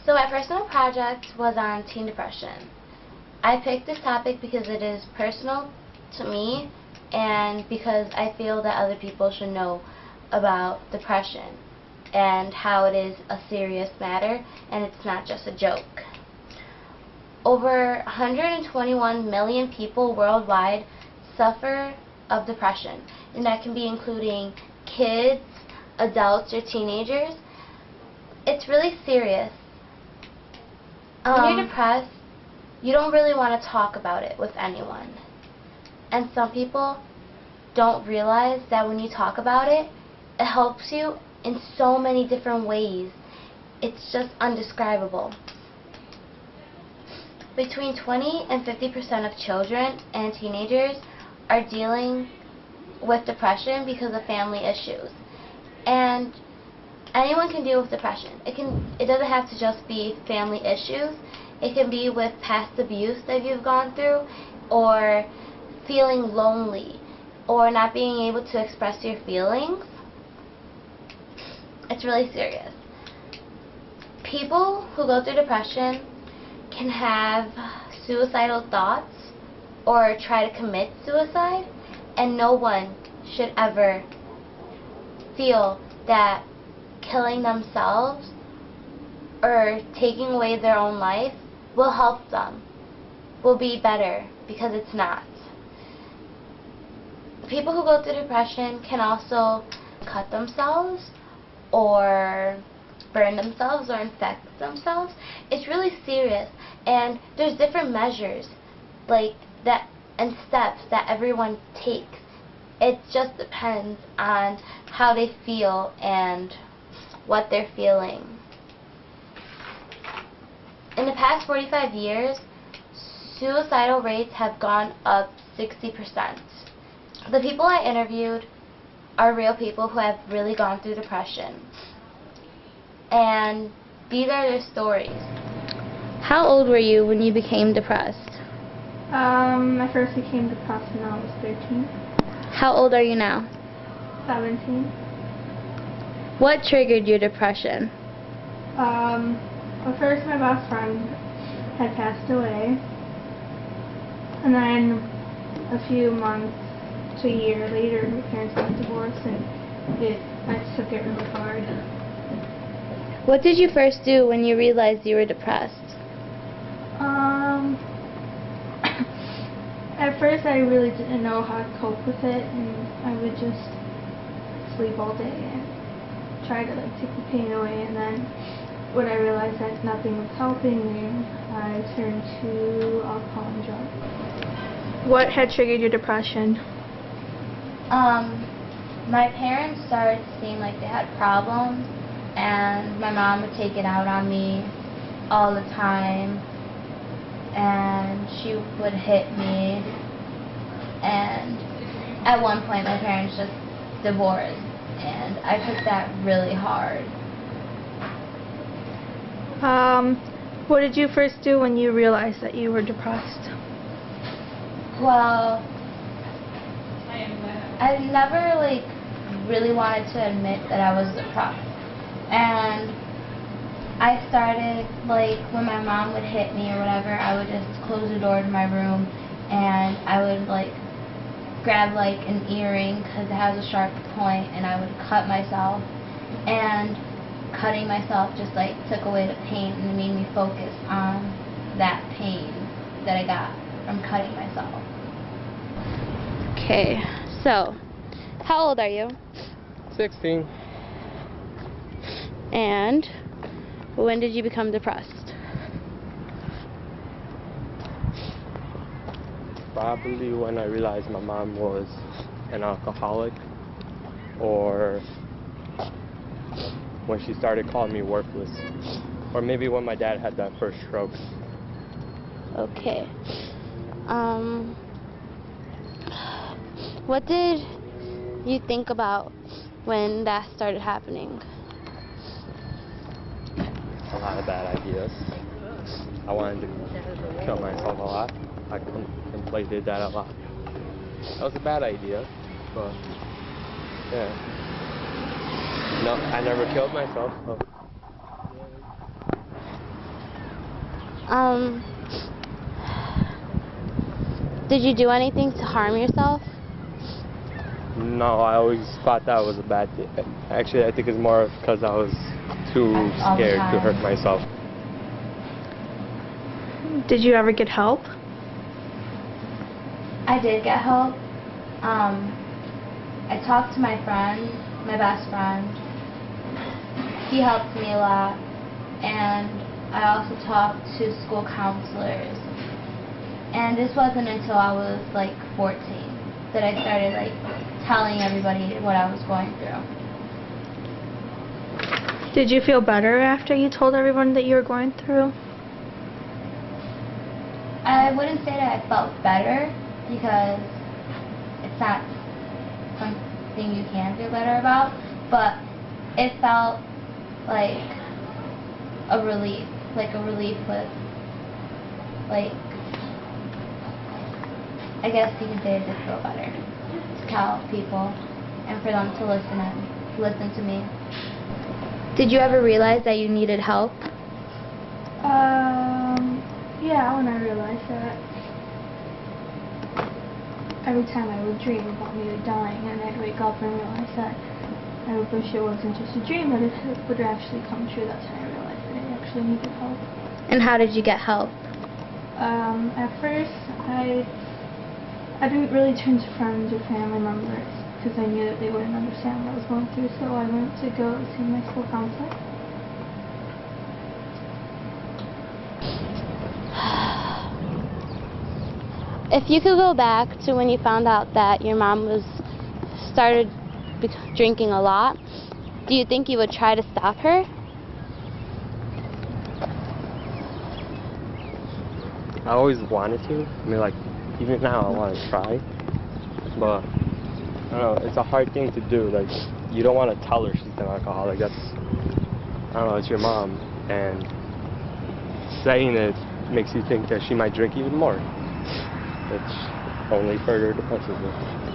So my personal project was on teen depression. I picked this topic because it is personal to me and because I feel that other people should know about depression and how it is a serious matter and it's not just a joke. Over 121 million people worldwide suffer of depression, and that can be including kids, adults, or teenagers. It's really serious. When you're depressed, you don't really want to talk about it with anyone. And some people don't realize that when you talk about it, it helps you in so many different ways. It's just undescribable. Between 20 and 50% of children and teenagers are dealing with depression because of family issues. And anyone can deal with depression. It doesn't have to just be family issues. It can be with past abuse that you've gone through, or feeling lonely, or not being able to express your feelings. It's really serious. People who go through depression can have suicidal thoughts or try to commit suicide, and no one should ever feel that killing themselves or taking away their own life will help them, will be better, because it's not. People who go through depression can also cut themselves or burn themselves or infect themselves. It's really serious, and there's different measures like that and steps that everyone takes. It just depends on how they feel and what they're feeling. In the past 45 years, suicidal rates have gone up 60%. The people I interviewed are real people who have really gone through depression. And these are their stories. How old were you when you became depressed? I first became depressed when I was 13. How old are you now? 17. What triggered your depression? Well, first my best friend had passed away, and then a few months to a year later my parents got divorced, and I just took it really hard. What did you first do when you realized you were depressed? At first I really didn't know how to cope with it, and I would just sleep all day and try to take the pain away, and then when I realized that nothing was helping me, I turned to alcohol and drugs. What had triggered your depression? My parents started to seem like they had problems, and my mom would take it out on me all the time, and she would hit me, and at one point my parents just divorced, and I took that really hard. What did you first do when you realized that you were depressed? Well, I never really wanted to admit that I was depressed, and I started when my mom would hit me or whatever, I would just close the door to my room, and I would grab an earring because it has a sharp point, and I would cut myself, and cutting myself just took away the pain, and it made me focus on that pain that I got from cutting myself. Okay, so how old are you? 16. And when did you become depressed? Probably when I realized my mom was an alcoholic, or when she started calling me worthless, or maybe when my dad had that first stroke. Okay. What did you think about when that started happening? A lot of bad ideas. I wanted to kill myself a lot. I contemplated that a lot. That was a bad idea, but yeah. No, I never killed myself. So. Did you do anything to harm yourself? No, I always thought that was a bad thing. Actually, I think it's more because I was too All the scared to time. hurt myself. Did you ever get help? I did get help. I talked to my friend, my best friend. He helped me a lot. And I also talked to school counselors. And this wasn't until I was like 14 that I started like telling everybody what I was going through. Did you feel better after you told everyone that you were going through? I wouldn't say that I felt better because it's not something you can feel better about, but it felt like a relief with, like, I guess you can say it did feel better to tell people and for them to listen to me. Did you ever realize that you needed help? Yeah, when I realized that every time I would dream about maybe dying and I'd wake up and realize that I would wish it wasn't just a dream, but it would actually come true. That's when I realized that I actually needed help. And how did you get help? At first, I didn't really turn to friends or family members because I knew that they wouldn't understand what I was going through, so I went to go see my school counselor. If you could go back to when you found out that your mom started drinking a lot, do you think you would try to stop her? I always wanted to. I mean, like, even now I want to try. But, I don't know, it's a hard thing to do. Like, you don't want to tell her she's an alcoholic. That's, I don't know, it's your mom. And saying it makes you think that she might drink even more, which only further depresses her.